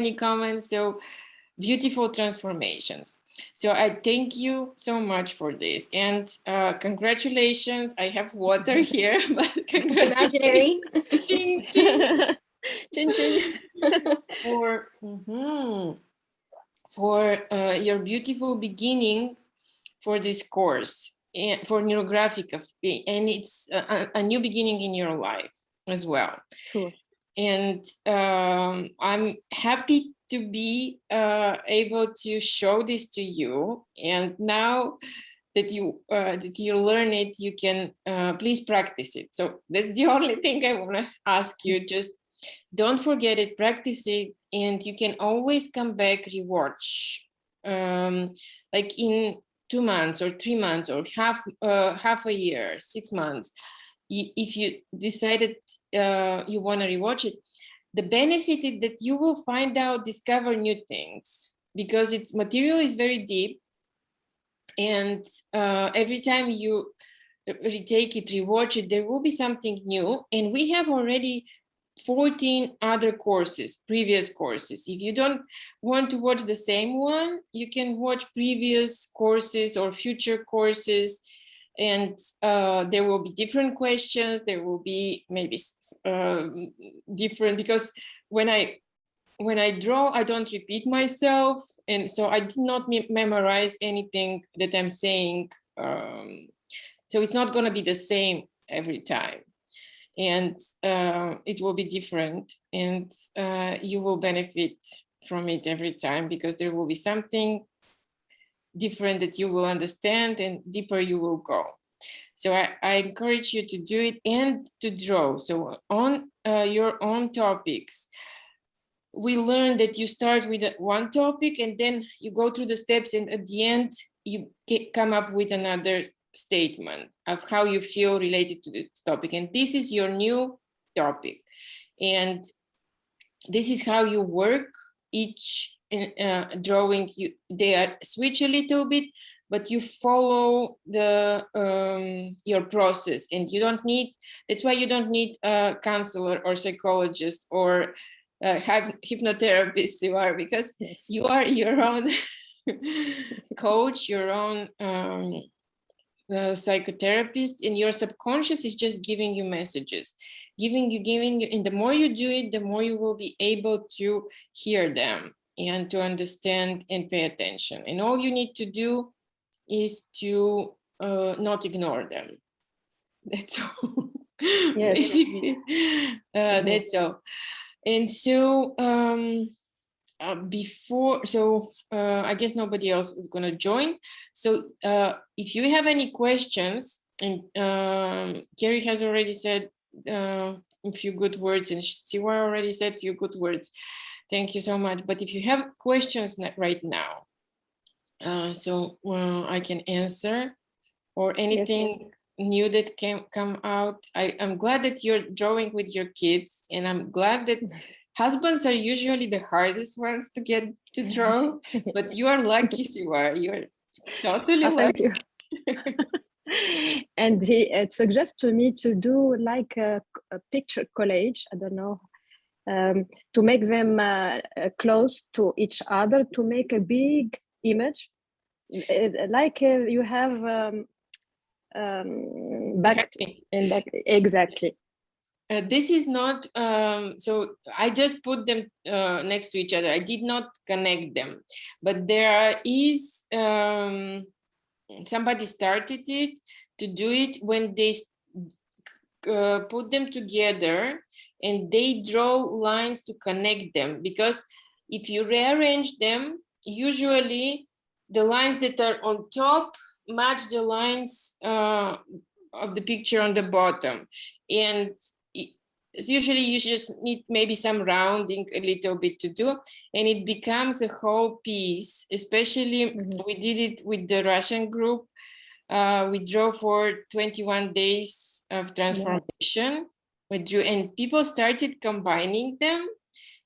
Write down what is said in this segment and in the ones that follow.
many comments. So beautiful transformations. So I thank you so much for this, and congratulations. I have water here, but congratulations. Ching, ching. Chin, chin. For your beautiful beginning for this course and for Neurographica, and it's a new beginning in your life as well. Sure. And I'm happy to be able to show this to you. And now that you learn it, you can please practice it. So that's the only thing I want to ask you. Just don't forget it, practice it, and you can always come back, rewatch, like in 2 months or 3 months or half a year, 6 months. If you decided you want to rewatch it, the benefit is that you will find out, discover new things, because its material is very deep, and every time you retake it, rewatch it, there will be something new. And we have already 14 other courses, previous courses. If you don't want to watch the same one, you can watch previous courses or future courses, and there will be different questions. There will be maybe different, because when I draw, I don't repeat myself, and so I do not memorize anything that I'm saying. So it's not going to be the same every time, and it will be different, and you will benefit from it every time, because there will be something different that you will understand, and deeper you will go. So I encourage you to do it and to draw. So on your own topics, we learned that you start with one topic, and then you go through the steps, and at the end you come up with another statement of how you feel related to this topic, and this is your new topic, and this is how you work each drawing. They are switch a little bit, but you follow the your process, and you don't need, that's why you don't need a counselor or psychologist or hypnotherapist, you are, because Yes. you are your own coach, your own psychotherapist, and your subconscious is just giving you messages, giving you, and the more you do it, the more you will be able to hear them and to understand and pay attention. And all you need to do is to not ignore them. That's all. Yes. Basically, that's all. And so I guess nobody else is going to join. So if you have any questions, and Kerry has already said a few good words, and Siwa already said a few good words. Thank you so much. But if you have questions right now, I can answer, or anything new that can come out. I'm glad that you're drawing with your kids, and I'm glad that husbands are usually the hardest ones to get to draw, but you are lucky, Siwa. You're totally lucky. Thank you. And he suggests to me to do like a picture collage. I don't know, to make them close to each other, to make a big image, like you have back and back. Exactly. This is not, so I just put them next to each other. I did not connect them, but there is, somebody started it to do it when they put them together, and they draw lines to connect them, because if you rearrange them, usually the lines that are on top match the lines of the picture on the bottom, and usually you just need maybe some rounding a little bit to do, and it becomes a whole piece. Especially we did it with the Russian group. We drew for 21 days of transformation. We drew, and people started combining them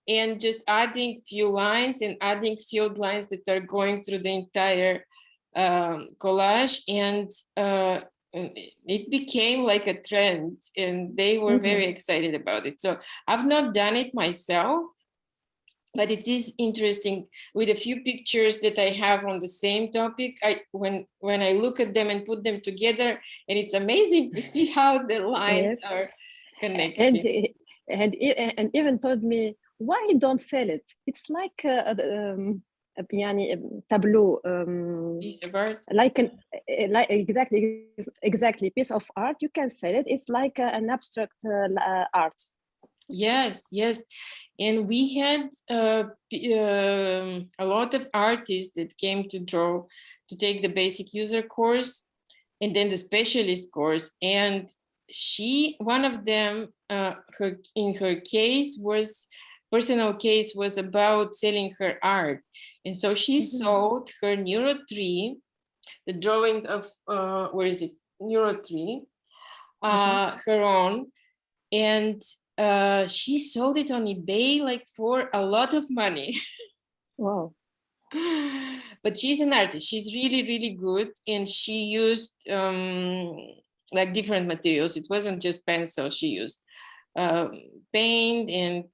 and just adding few lines and adding field lines that are going through the entire collage, and it became like a trend, and they were very excited about it. So I've not done it myself, but it is interesting with a few pictures that I have on the same topic. When I look at them and put them together, and it's amazing to see how the lines Yes. are connected. And even told me, why don't sell it? It's like يعني tableau, Piece of art. like exactly piece of art. You can sell it. It's like an abstract art. Yes, yes. And we had a lot of artists that came to draw, to take the basic user course and then the specialist course. And one of them, in her case personal case was about selling her art. And so she sold her Neuro 3, the drawing of, where is it? Neuro 3, her own. And she sold it on eBay like for a lot of money. Wow. But she's an artist. She's really, really good. And she used like different materials. It wasn't just pencil. She used paint and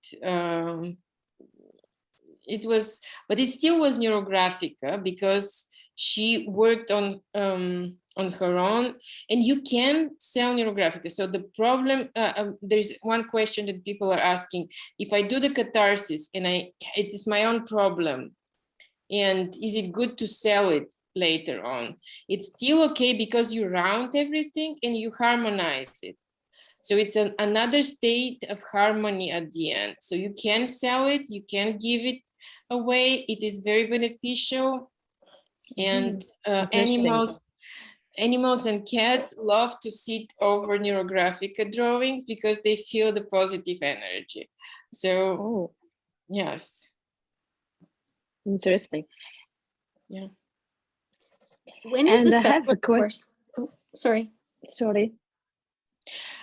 but it still was Neurographica because she worked on her own, and you can sell Neurographica. So the problem, there's one question that people are asking: if I do the catharsis and it is my own problem, and is it good to sell it later on? It's still okay because you round everything and you harmonize it. So it's another state of harmony at the end. So you can sell it, you can give it away. It is very beneficial. And animals and cats love to sit over Neurographica drawings because they feel the positive energy. So, yes. Interesting. Yeah. When is the specialist course? Oh, sorry.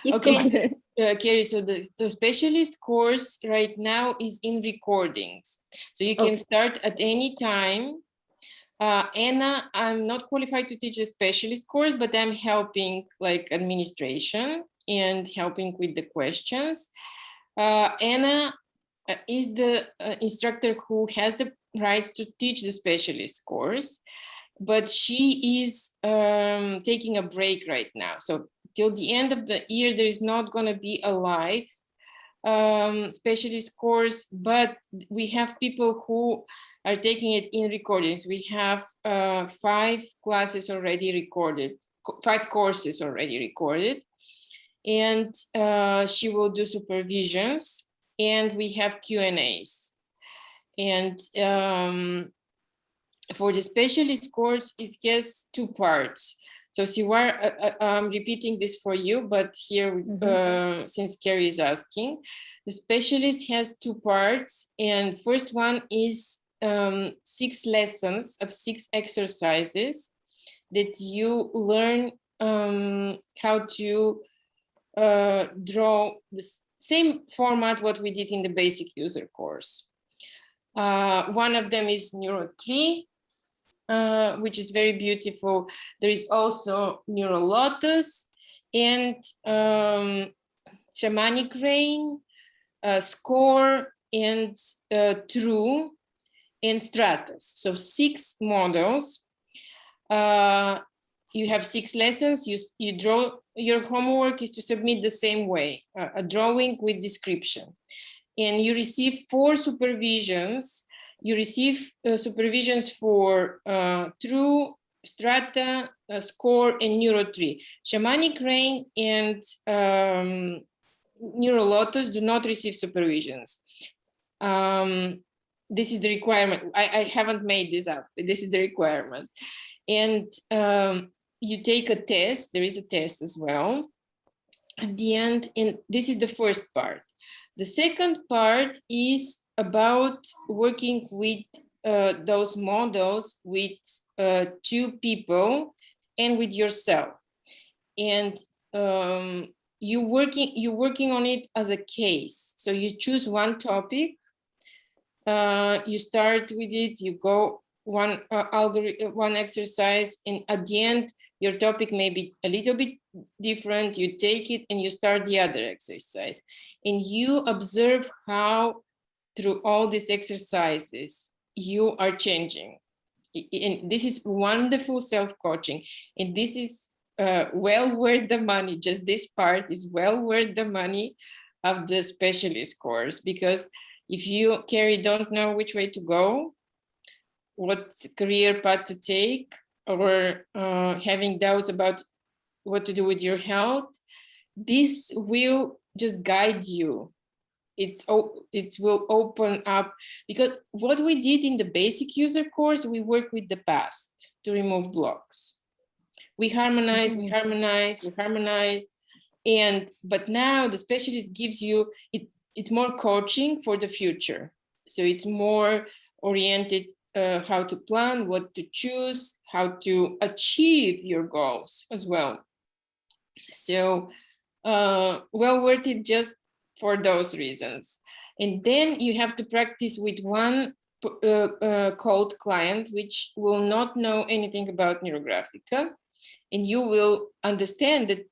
Okay, Kerry, so the specialist course right now is in recordings. So you can start at any time. Anna, I'm not qualified to teach a specialist course, but I'm helping like administration and helping with the questions. Anna is the instructor who has the rights to teach the specialist course, but she is taking a break right now. So till the end of the year, there is not going to be a live specialist course, but we have people who are taking it in recordings. We have 5 classes already recorded, 5 courses already recorded, and she will do supervisions, and we have Q&As. And for the specialist course, it has 2 parts. So Siwar, I'm repeating this for you, but here, since Kerry is asking, the specialist has 2 parts, and first one is 6 lessons of 6 exercises that you learn how to draw the same format what we did in the basic user course. One of them is Neuro 3, which is very beautiful. There is also Neuro Lotus and Shamanic Rain, Score, and True, and Stratus. So 6 models. You have 6 lessons. You draw. Your homework is to submit the same way, a drawing with description. And you receive 4 supervisions. You receive supervisions for True, Strata, Score, and Neuro 3. Shamanic Rain and Neuro Lotus do not receive supervisions. This is the requirement. I haven't made this up. This is the requirement. And you take a test. There is a test as well at the end. And this is the first part. The second part is about working with those models with 2 people and with yourself. And you're working on it as a case. So you choose one topic, you start with it, you go one exercise, and at the end, your topic may be a little bit different. You take it and you start the other exercise, and you observe how through all these exercises, you are changing. And this is wonderful self-coaching. And this is well worth the money. Just this part is well worth the money of the specialist course, because if you, Carrie, don't know which way to go, what career path to take, or having doubts about what to do with your health, this will just guide you. It will open up, because what we did in the basic user course, we work with the past to remove blocks. We harmonize, we harmonize, we harmonize. But now the specialist gives you, it's more coaching for the future. So it's more oriented how to plan, what to choose, how to achieve your goals as well. So well worth it just for those reasons. And then you have to practice with one cold client, which will not know anything about Neurographica. And you will understand that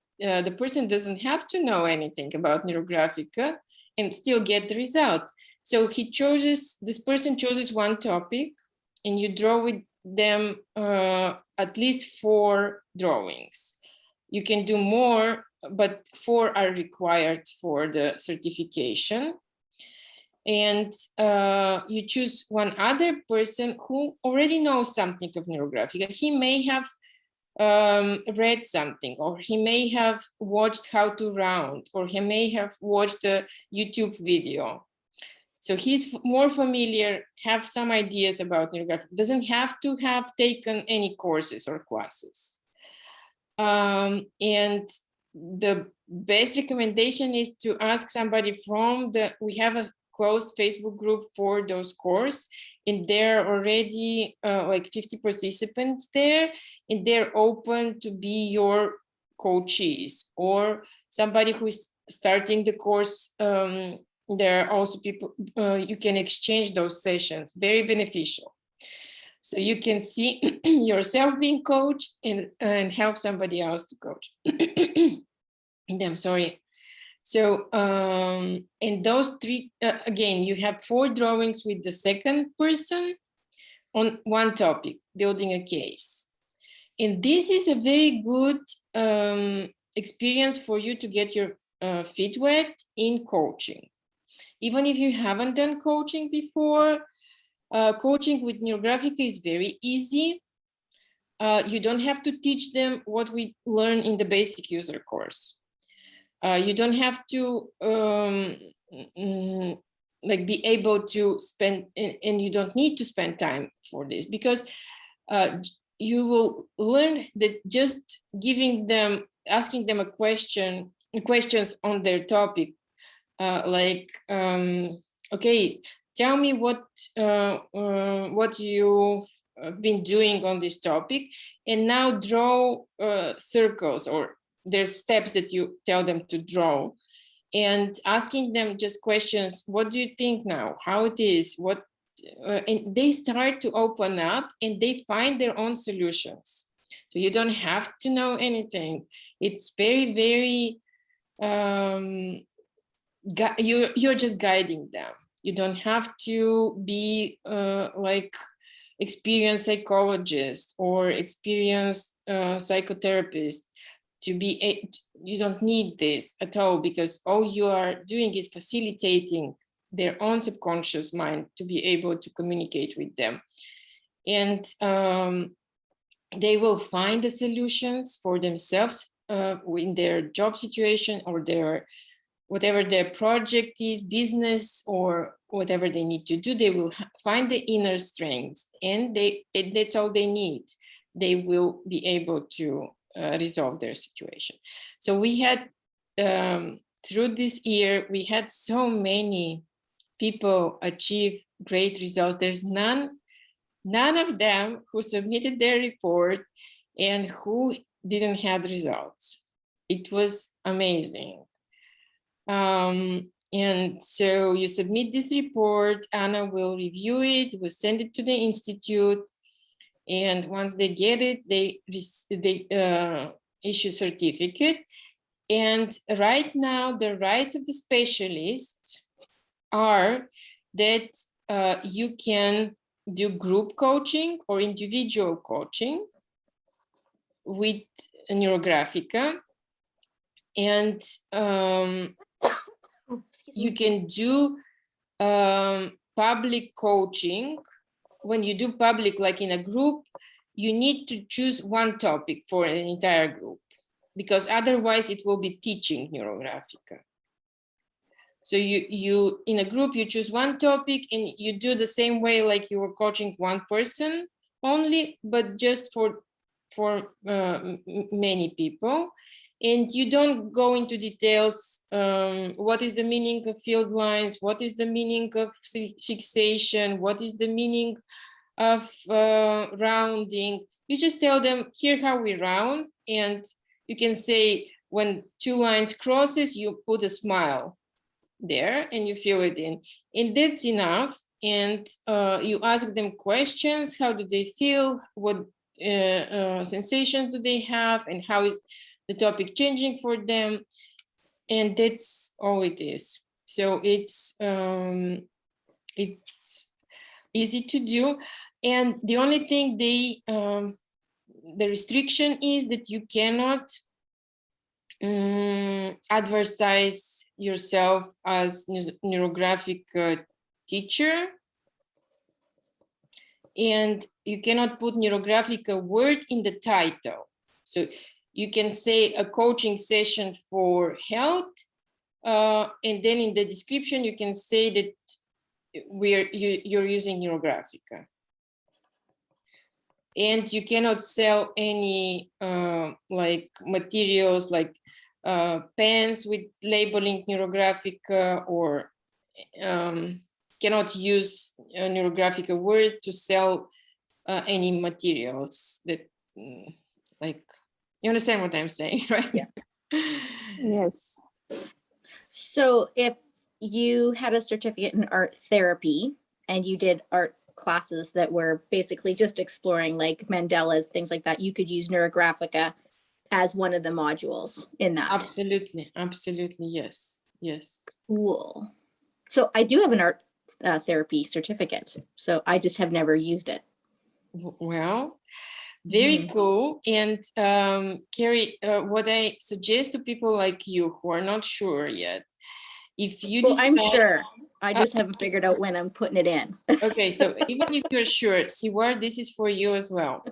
the person doesn't have to know anything about Neurographica and still get the results. So this person chooses one topic, and you draw with them at least 4 drawings. You can do more, but 4 are required for the certification. And you choose one other person who already knows something of Neurographica. He may have read something, or he may have watched How to Round, or he may have watched a YouTube video. So he's more familiar, have some ideas about Neurographic, doesn't have to have taken any courses or classes. And the best recommendation is to ask somebody from we have a closed Facebook group for those courses, and there are already like 50 participants there, and they're open to be your coaches, or somebody who is starting the course. There are also people, you can exchange those sessions, very beneficial. So you can see yourself being coached and help somebody else to coach. I'm sorry. So, in those 3, again, you have 4 drawings with the second person on one topic, building a case. And this is a very good experience for you to get your feet wet in coaching. Even if you haven't done coaching before, coaching with Neurographica is very easy. You don't have to teach them what we learn in the basic user course. You don't have to like be able to spend, and you don't need to spend time for this, because you will learn that just asking them questions on their topic, like, okay, tell me what you have been doing on this topic, and now draw circles, or there's steps that you tell them to draw, and asking them just questions. What do you think now? How it is? What? And they start to open up, and they find their own solutions. So you don't have to know anything. It's very, very, you're just guiding them. You don't have to be like experienced psychologist or experienced psychotherapist to be. You don't need this at all, because all you are doing is facilitating their own subconscious mind to be able to communicate with them. And they will find the solutions for themselves in their job situation, or whatever their project is, business, or whatever they need to do. They will find the inner strength, and that's all they need. They will be able to resolve their situation. So we had, through this year, we had so many people achieve great results. There's none of them who submitted their report and who didn't have results. It was amazing. And so you submit this report, Anna will review it, will send it to the institute, and once they get it, they issue certificate. And right now, the rights of the specialists are that you can do group coaching or individual coaching with Neurographica, and you can do public coaching. When you do public, like in a group, you need to choose one topic for an entire group, because otherwise it will be teaching Neurographica. So you in a group, you choose one topic and you do the same way like you were coaching one person only, but just for many people. And you don't go into details. What is the meaning of field lines? What is the meaning of fixation? What is the meaning of rounding? You just tell them, here how we round. And you can say, when two lines crosses, you put a smile there and you fill it in. And that's enough. And you ask them questions. How do they feel? What sensations do they have? And how is the topic changing for them? And that's all it is. So it's easy to do. And the only thing the restriction is that you cannot advertise yourself as Neurographic teacher, and you cannot put Neurographic word in the title. So you can say a coaching session for health, and then in the description you can say that you're using Neurographica. And you cannot sell any like materials like pens with labeling Neurographica, or cannot use a Neurographica word to sell any materials that like, you understand what I'm saying, right? Yeah. Yes. So if you had a certificate in art therapy and you did art classes that were basically just exploring like mandalas, things like that, you could use Neurographica as one of the modules in that. Absolutely, absolutely, yes, yes. Cool. So I do have an art therapy certificate, so I just have never used it. Well, very cool. And Carrie, what I suggest to people like you who are not sure yet, if you Well, decide, I'm sure. I just haven't figured out when I'm putting it in. Okay, so even if you're sure, see where this is for you as well.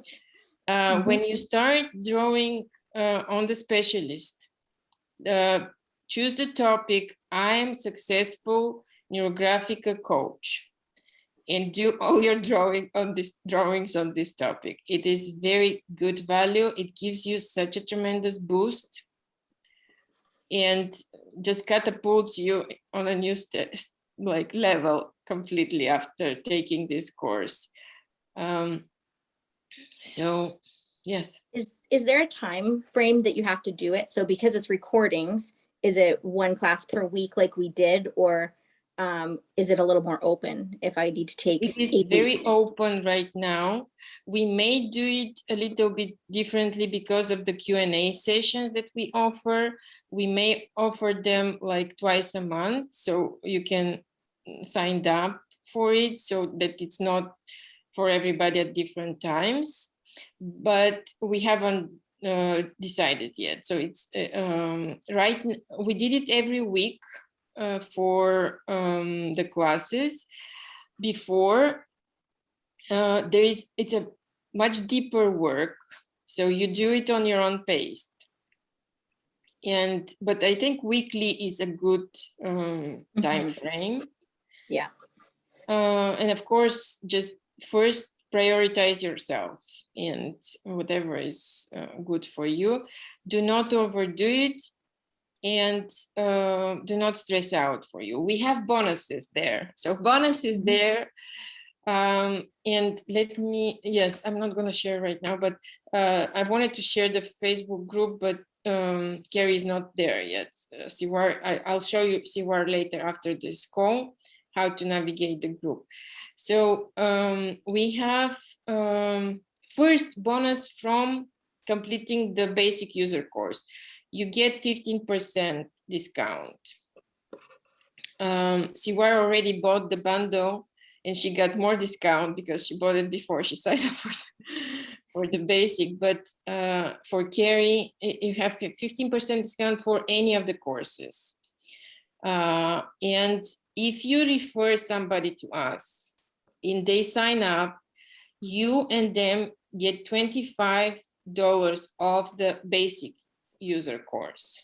When you start drawing on the specialist, choose the topic, I'm successful Neurographic coach, and do all your drawings on this topic. It is very good value. It gives you such a tremendous boost and just catapults you on a new like level completely after taking this course. So yes. Is there a time frame that you have to do it? So because it's recordings, is it one class per week like we did, or is it a little more open if I need to take? It is very open right now. We may do it a little bit differently because of the Q&A sessions that we offer. We may offer them like twice a month, so you can sign up for it so that it's not for everybody at different times. But we haven't decided yet. So it's right. We did it every week for the classes. Before it's a much deeper work, so you do it on your own pace. But I think weekly is a good time frame. Yeah. And of course, just first prioritize yourself and whatever is good for you. Do not overdo it, and do not stress out for you. We have bonuses there. So bonuses there. And let me, yes, I'm not going to share right now, but I wanted to share the Facebook group, but Carrie is not there yet. I'll show you Siwar later after this call, how to navigate the group. So we have first bonus from completing the basic user course. You get 15% discount. Siwar already bought the bundle and she got more discount because she bought it before she signed up for the basic. But for Carrie, you have 15% discount for any of the courses. And if you refer somebody to us and they sign up, you and them get $25 off the basic user course.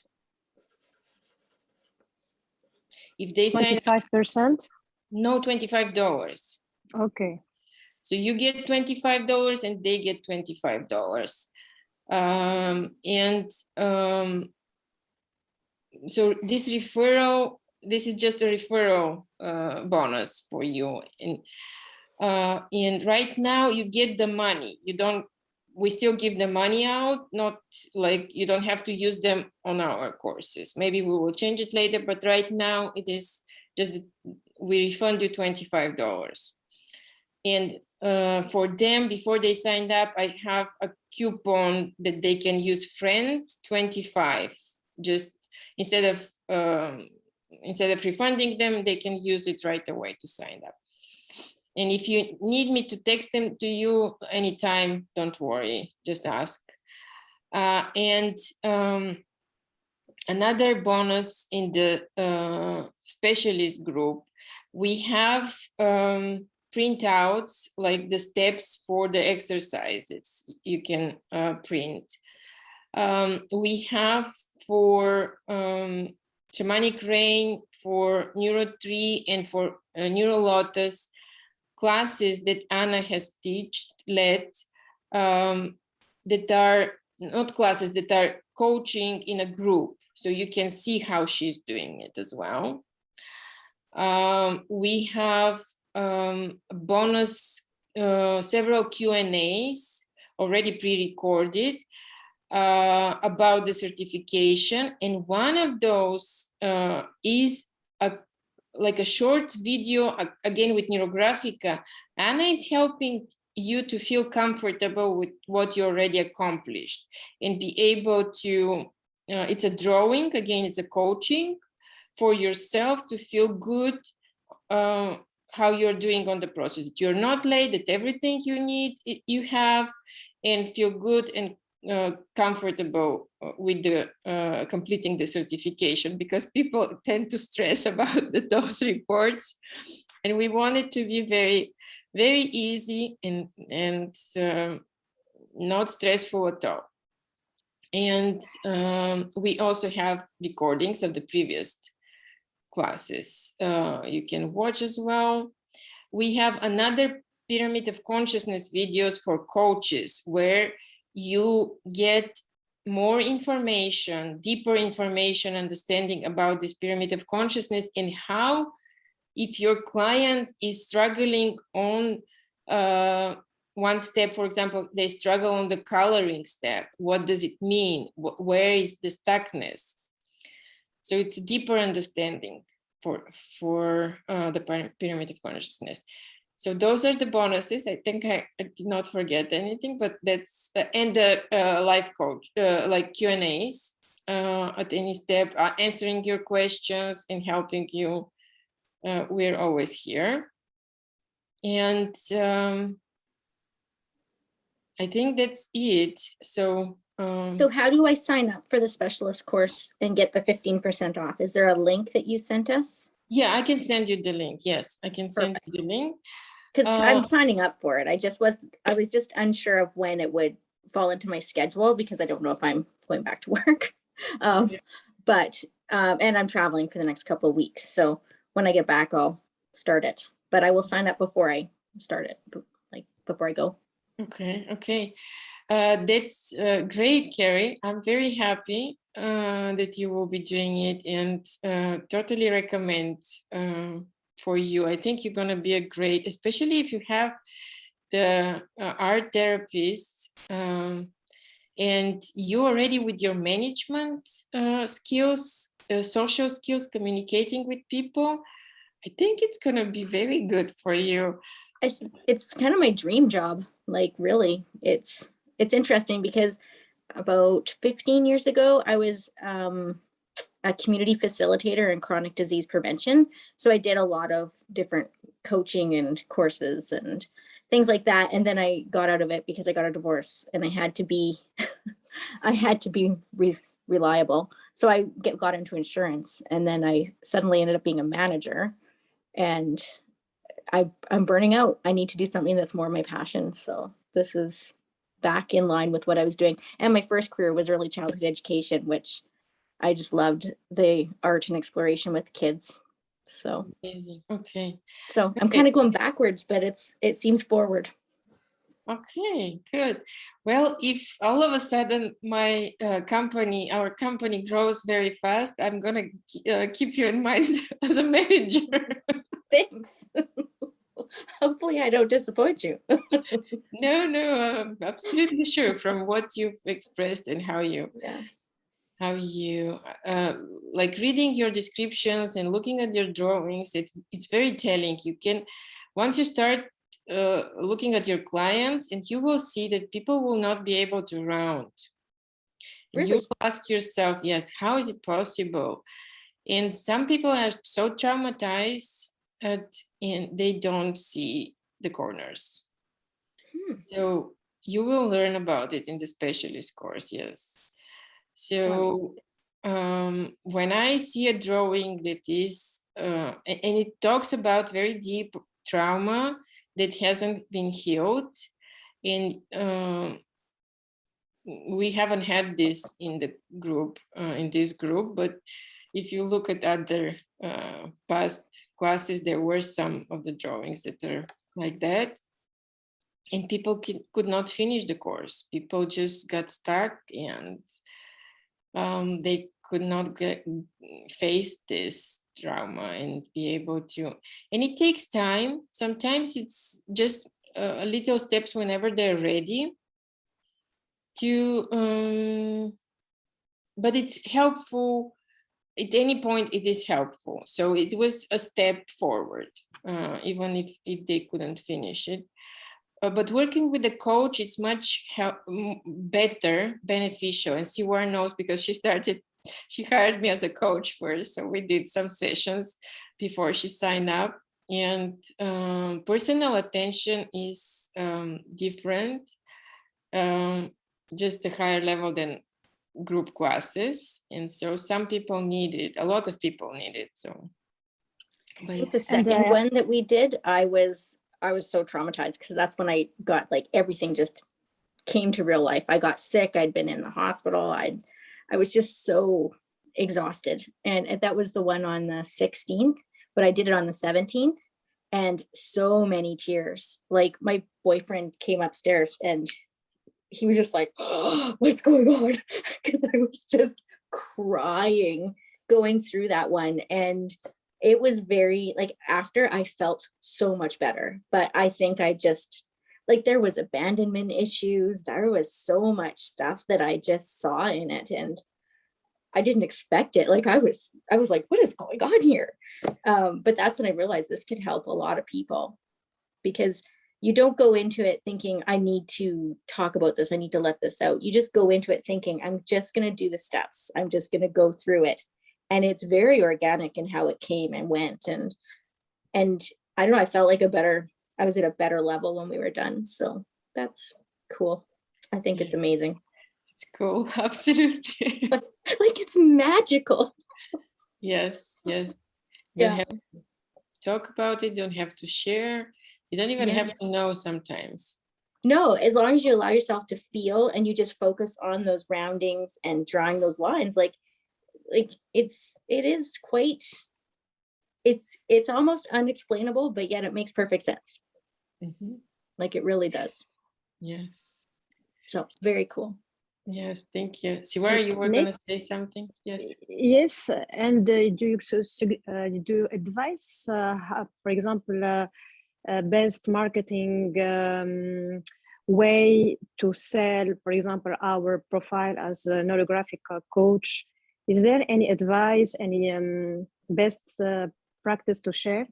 If they sign 25%? No, $25. Okay. So you get $25 and they get $25. So this referral, this is just a referral bonus for you. And right now you get the money. We still give the money out, not like you don't have to use them on our courses. Maybe we will change it later, but right now it is just, we refund you $25. And for them, before they signed up, I have a coupon that they can use friend 25. Just instead of refunding them, they can use it right away to sign up. And if you need me to text them to you anytime, don't worry, just ask. Another bonus in the specialist group, we have printouts like the steps for the exercises you can print. We have for shamanic rain, for Neuro 3 and for Neurolotus classes that Anna has led that are not classes, that are coaching in a group. So you can see how she's doing it as well. We have bonus, several Q&As already pre-recorded about the certification. And one of those is like a short video, again with Neurographica. Anna is helping you to feel comfortable with what you already accomplished and be able to, it's a drawing, again, it's a coaching for yourself to feel good how you're doing on the process. That you're not late, that everything you need, you have, and feel good and comfortable with the completing the certification, because people tend to stress about those reports, and we want it to be very, very easy and not stressful at all. And we also have recordings of the previous classes you can watch as well. We have another pyramid of consciousness videos for coaches where you get more information, deeper information, understanding about this pyramid of consciousness, and how, if your client is struggling on one step, for example, they struggle on the coloring step, what does it mean? Where is the stuckness? So it's a deeper understanding for the pyramid of consciousness. So those are the bonuses. I think I did not forget anything, but that's, and the life coach, like Q&As at any step, answering your questions and helping you. We're always here. And I think that's it. So how do I sign up for the specialist course and get the 15% off? Is there a link that you sent us? Yeah, I can send you the link. Yes, I can send you the link. Because I'm signing up for it. I was just unsure of when it would fall into my schedule, because I don't know if I'm going back to work. But and I'm traveling for the next couple of weeks. So when I get back, I'll start it. But I will sign up before I start it, like before I go. Okay. That's great, Carrie. I'm very happy that you will be doing it, and totally recommend for you. I think you're going to be a great, especially if you have the art therapist and you already with your management skills, social skills, communicating with people. I think it's going to be very good for you. It's kind of my dream job. Like, really, it's interesting because about 15 years ago, I was a community facilitator in chronic disease prevention. So I did a lot of different coaching and courses and things like that. And then I got out of it because I got a divorce and I had to be, I had to be reliable. So I got into insurance, and then I suddenly ended up being a manager, and I'm burning out. I need to do something that's more my passion. So this is back in line with what I was doing. And my first career was early childhood education, which I just loved the art and exploration with kids. So Amazing. Okay. so I'm kind of going backwards, but it seems forward. Okay, good. Well, if all of a sudden my our company grows very fast, I'm gonna keep you in mind as a manager. Thanks. Hopefully I don't disappoint you. No, I'm absolutely sure from what you've expressed and how you like reading your descriptions and looking at your drawings. It's very telling. You can, once you start looking at your clients, and you will see that people will not be able to round. Really? You ask yourself, yes, how is it possible? And some people are so traumatized and they don't see the corners. So you will learn about it in the specialist course, yes. So when I see a drawing that is, and it talks about very deep trauma that hasn't been healed, and we haven't had this in the group, in this group, but if you look at other past classes, there were some of the drawings that are like that. And people could not finish the course. People just got stuck, and they could not face this trauma and be able to. And it takes time. Sometimes it's just a little steps whenever they're ready to, but it's helpful. At any point, it is helpful. So it was a step forward, even if they couldn't finish it. But working with the coach, it's much better, beneficial. And Siwar knows because she hired me as a coach first. So we did some sessions before she signed up. And personal attention is different, just a higher level than group classes. And so some people need it, a lot of people need it. So I think the second one that we did, I was so traumatized because that's when I got like everything just came to real life. I got sick. I'd been in the hospital. I was just so exhausted. And that was the one on the 16th, but I did it on the 17th, and so many tears. Like my boyfriend came upstairs and he was just like, oh, what's going on? Because I was just crying going through that one. And it was very like, after I felt so much better, but I think I just like, there was abandonment issues. There was so much stuff that I just saw in it, and I didn't expect it. Like I was like, what is going on here? But that's when I realized this could help a lot of people, because you don't go into it thinking, I need to talk about this. I need to let this out. You just go into it thinking, I'm just going to do the steps. I'm just going to go through it. And it's very organic in how it came and went. And I don't know, I felt like I was at a better level when we were done. So that's cool. I think it's amazing. It's cool. Absolutely. Like it's magical. Yes. You Yeah. don't have to talk about it. Don't have to share. You don't even have to know sometimes. No, as long as you allow yourself to feel and you just focus on those roundings and drawing those lines, like it's almost unexplainable, but yet it makes perfect sense. Like it really does. Yes. So very cool. Yes, thank you. Siwar, you were going to say something? Yes. Yes, and do you do advice, for example, best marketing way to sell, for example, our profile as a neurographic coach? Is there any advice, any best practice to share?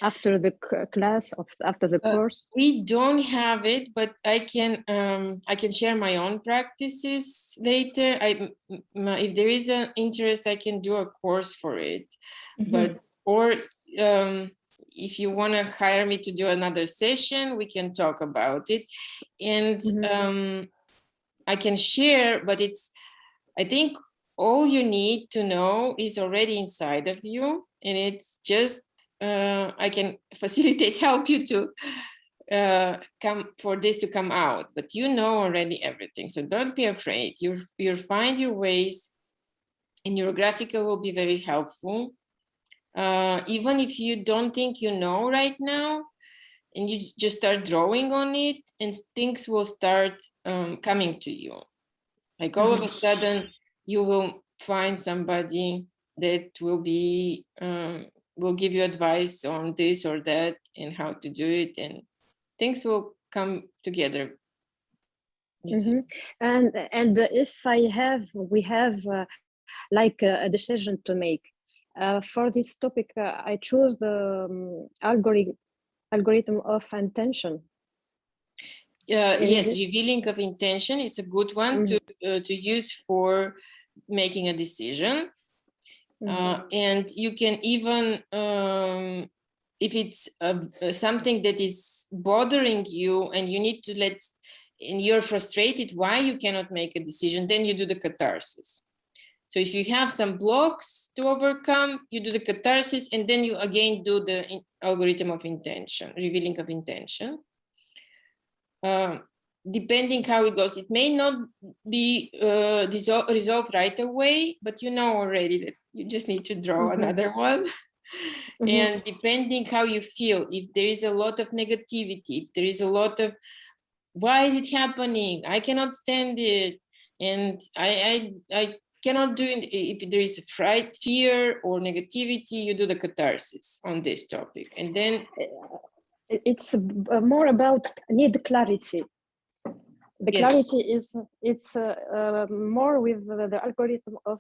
after the class, after the course? We don't have it, but I can share my own practices later. If there is an interest, I can do a course for it. But if you want to hire me to do another session, we can talk about it. And I can share, but I think all you need to know is already inside of you, and it's just I can facilitate, help you to for this to come out, but you know already everything, so don't be afraid. You'll find your ways, and Neurographica will be very helpful. Even if you don't think you know right now, and you just start drawing on it, and things will start coming to you. Like all of a sudden, you will find somebody that will be will give you advice on this or that and how to do it, and things will come together. And if we have like a decision to make for this topic, I choose the algorithm of intention. Yes, revealing of intention is a good one to use for making a decision. And you can even, if it's something that is bothering you and you need to and you're frustrated why you cannot make a decision, then you do the catharsis. So if you have some blocks to overcome, you do the catharsis, and then you again do the algorithm of intention, revealing of intention. Depending how it goes, it may not be resolved right away, but you know already that you just need to draw another one. And depending how you feel, if there is a lot of negativity, if there is a lot of, why is it happening? I cannot stand it. And I cannot do it. If there is fright, fear, or negativity, you do the catharsis on this topic. And then it's more about need clarity. The clarity is more with the algorithm of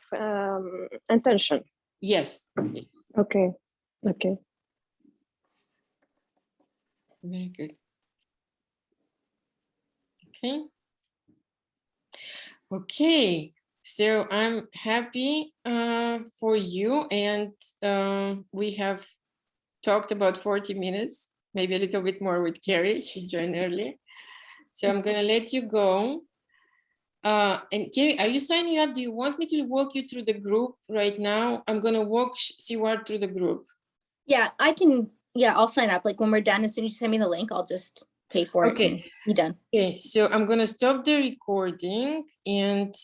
intention. Yes. Okay. Very good. Okay. So I'm happy for you, and we have talked about 40 minutes, maybe a little bit more with Carrie. She joined early. So I'm going to let you go. And Carrie, are you signing up? Do you want me to walk you through the group right now? I'm going to walk Siward through the group. Yeah, I can. Yeah, I'll sign up. Like when we're done, as soon as you send me the link, I'll just pay for it. Okay. And be done. Okay, so I'm going to stop the recording, and